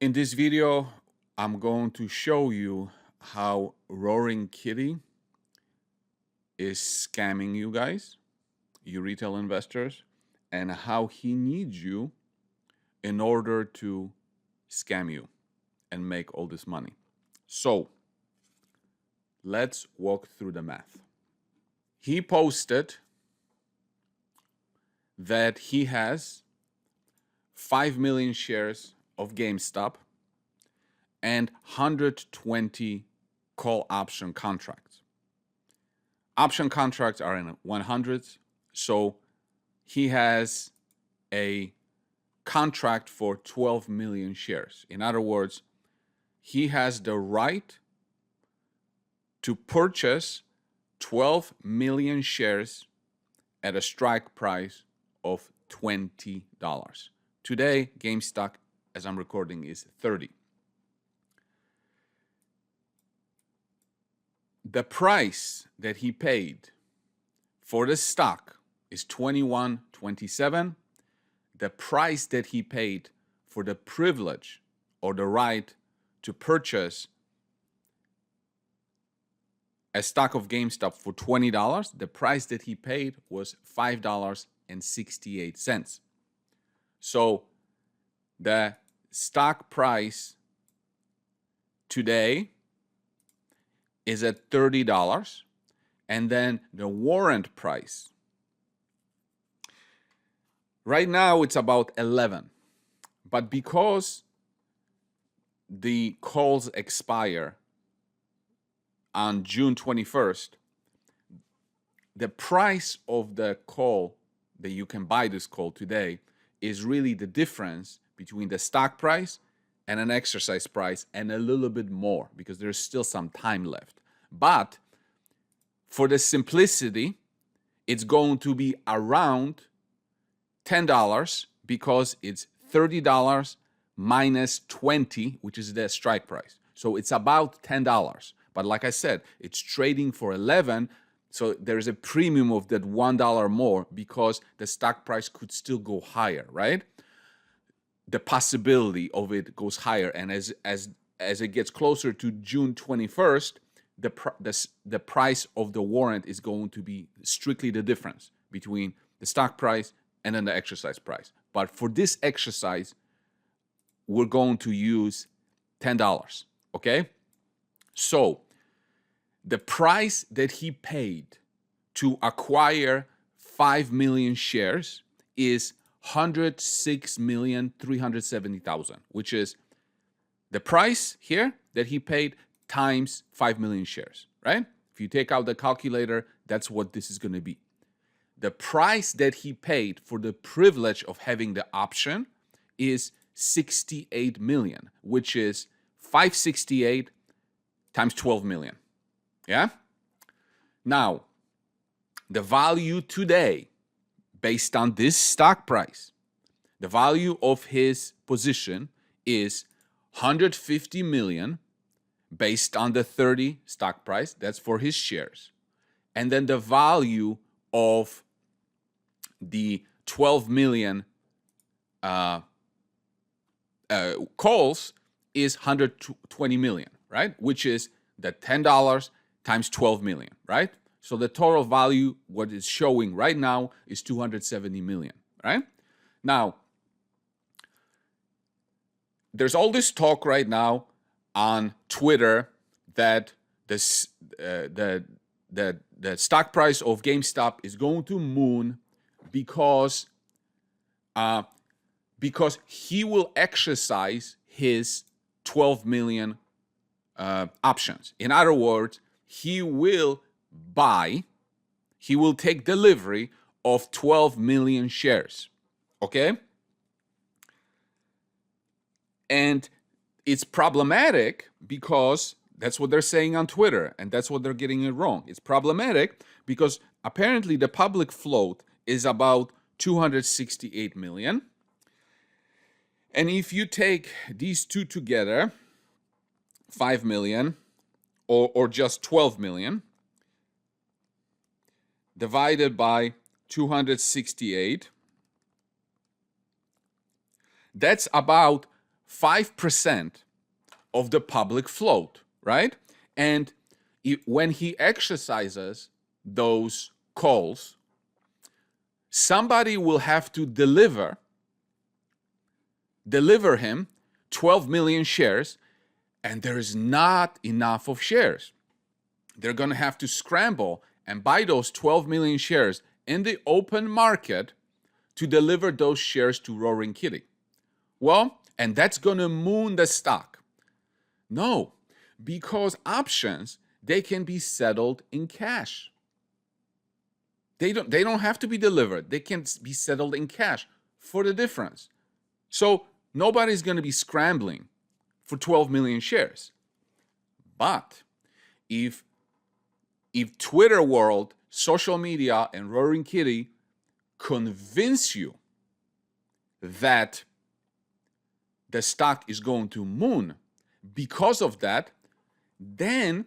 In this video, I'm going to show you how RoaringKitty is scamming you guys, you retail investors, and how he needs you in order to scam you and make all this money. So let's walk through the math. He posted that he has 5 million shares of GameStop and 120 call option contracts. Option contracts are in 100s, so he has a contract for 12 million shares. In other words, he has the right to purchase 12 million shares at a strike price of $20. Today, GameStop, as I'm recording, is 30. The price that he paid for the stock is $21.27. The price that he paid for the privilege or the right to purchase a stock of GameStop for $20, the price that he paid was $5.68. So the stock price today is at $30, and then the warrant price right now it's about 11, but because the calls expire on June 21st, the price of the call that you can buy this call today is really the difference between the stock price and an exercise price, and a little bit more because there's still some time left. But for the simplicity, it's going to be around $10 because it's $30 minus 20, which is the strike price. So it's about $10. But like I said, it's trading for 11, so there's a premium of that $1 more because the stock price could still go higher, right? The possibility of it goes higher, and as it gets closer to June 21st, the price of the warrant is going to be strictly the difference between the stock price and then the exercise price. But for this exercise, we're going to use $10, okay? So the price that he paid to acquire 5 million shares is $106,370,000, which is the price here that he paid times 5 million shares, right? If you take out the calculator, that's what this is going to be. The price that he paid for the privilege of having the option is 68 million, which is 568 times 12 million. Yeah? Now, the value today, based on this stock price, the value of his position is 150 million based on the 30 stock price. That's for his shares. And then the value of the 12 million calls is 120 million, right? Which is the $10 times 12 million, right? So the total value, what is showing right now, is 270 million, right? Now, there's all this talk right now on Twitter that the stock price of GameStop is going to moon because he will exercise his 12 million options. In other words, he will take delivery of 12 million shares, okay? And it's problematic because that's what they're saying on Twitter, and that's what they're getting it wrong. It's problematic because apparently the public float is about 268 million. And if you take these two together, 5 million or just 12 million, divided by 268, that's about 5% of the public float, right? And when he exercises those calls, somebody will have to deliver him 12 million shares, and there is not enough of shares. They're going to have to scramble and buy those 12 million shares in the open market to deliver those shares to RoaringKitty. Well, and that's going to moon the stock. No, because options, they can be settled in cash. They don't have to be delivered. They can be settled in cash for the difference. So nobody's going to be scrambling for 12 million shares. But if Twitter world, social media, and RoaringKitty convince you that the stock is going to moon because of that, then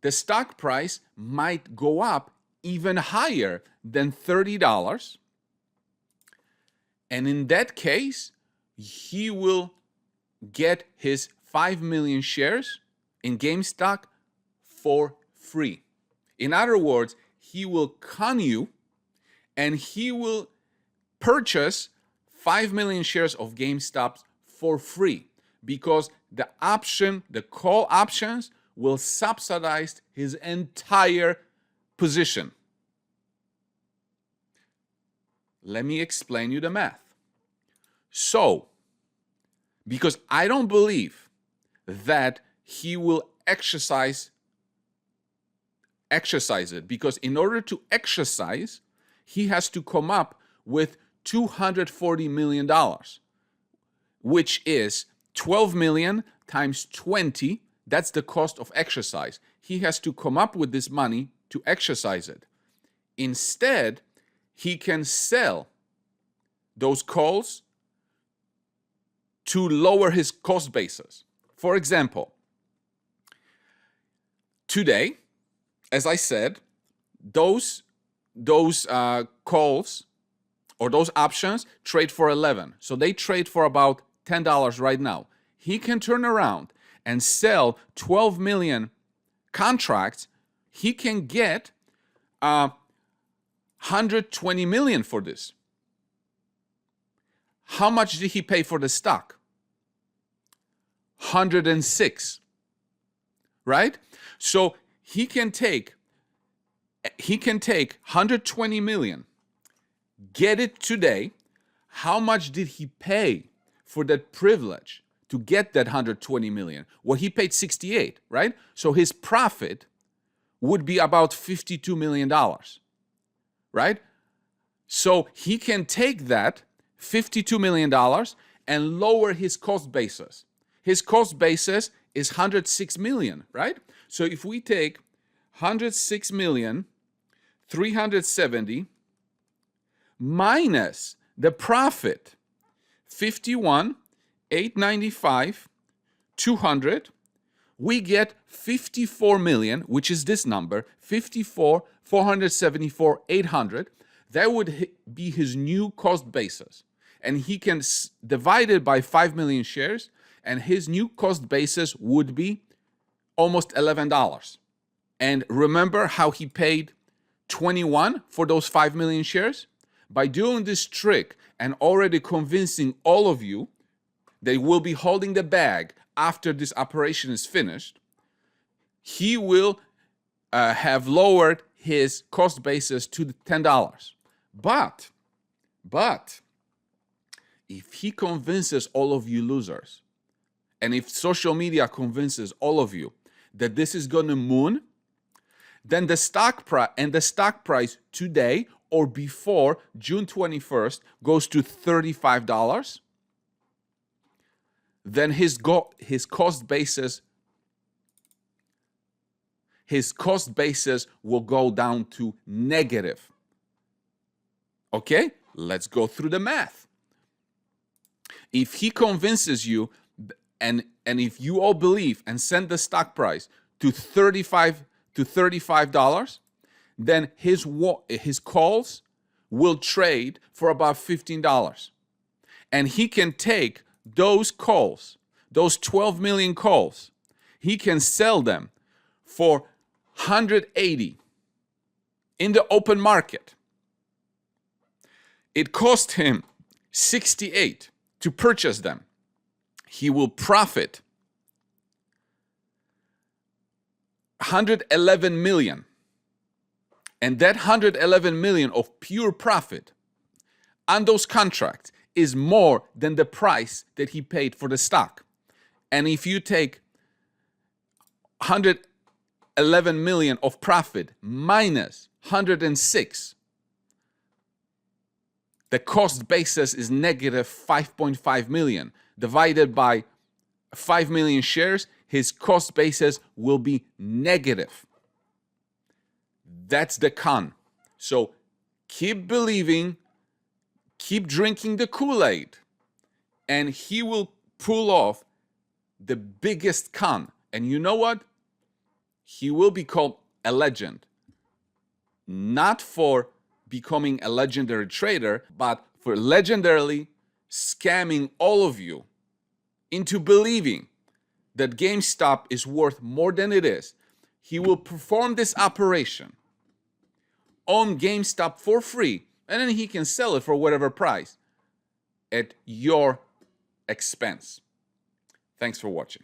the stock price might go up even higher than $30. And in that case, he will get his 5 million shares in GameStop for free. In other words, he will con you and he will purchase 5 million shares of GameStop for free because the call options will subsidize his entire position. Let me explain you the math. So, because I don't believe that he will exercise it, because in order to exercise, he has to come up with $240 million, which is 12 million times 20. That's the cost of exercise. He has to come up with this money to exercise it. Instead, he can sell those calls to lower his cost basis. For example, today, as I said, those calls or those options trade for 11. So they trade for about $10 right now. He can turn around and sell 12 million contracts. He can get 120 million for this. How much did he pay for the stock? 106, right? So he can take 120 million, get it today. How much did he pay for that privilege to get that 120 million? Well, he paid 68, right? So his profit would be about $52 million, right? So he can take that $52 million and lower his cost basis. His cost basis is 106 million, right? So if we take 106 million, 370 minus the profit, 51, 895, 200, we get 54 million, which is this number, 54, 474, 800. That would be his new cost basis. And he can divide it by 5 million shares, and his new cost basis would be almost $11. And remember how he paid 21 for those 5 million shares? By doing this trick and already convincing all of you they will be holding the bag after this operation is finished, he will have lowered his cost basis to $10. But if he convinces all of you losers, and if social media convinces all of you that this is going to moon, then the stock price today or before June 21st goes to $35. Then his cost basis will go down to negative. Okay, let's go through the math. If he convinces you, and if you all believe and send the stock price to $35, then his calls will trade for about $15, and he can take those calls, those 12 million calls, he can sell them for 180 in the open market. It cost him 68 to purchase them. He will profit 111 million. And that 111 million of pure profit on those contracts is more than the price that he paid for the stock. And if you take 111 million of profit minus 106, the cost basis is negative 5.5 million. Divided by 5 million shares, his cost basis will be negative. That's the con. So keep believing, keep drinking the Kool-Aid, and he will pull off the biggest con. And you know what? He will become a legend. Not for becoming a legendary trader, but for legendarily scamming all of you into believing that GameStop is worth more than it is. He will perform this operation on GameStop for free, and then he can sell it for whatever price at your expense. Thanks for watching.